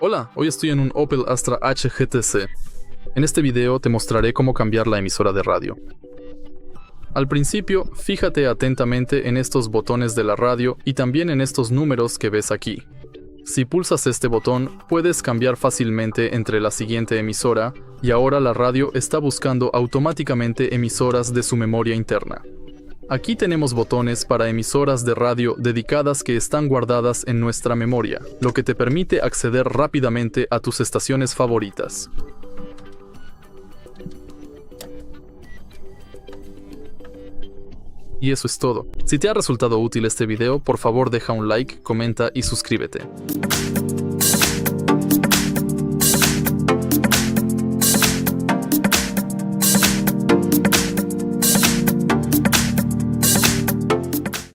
Hola, hoy estoy en un Opel Astra H GTC. En este video te mostraré cómo cambiar la emisora de radio. Al principio, fíjate atentamente en estos botones de la radio y también en estos números que ves aquí. Si pulsas este botón, puedes cambiar fácilmente entre la siguiente emisora, y ahora la radio está buscando automáticamente emisoras de su memoria interna. Aquí tenemos botones para emisoras de radio dedicadas que están guardadas en nuestra memoria, lo que te permite acceder rápidamente a tus estaciones favoritas. Y eso es todo. Si te ha resultado útil este video, por favor deja un like, comenta y suscríbete.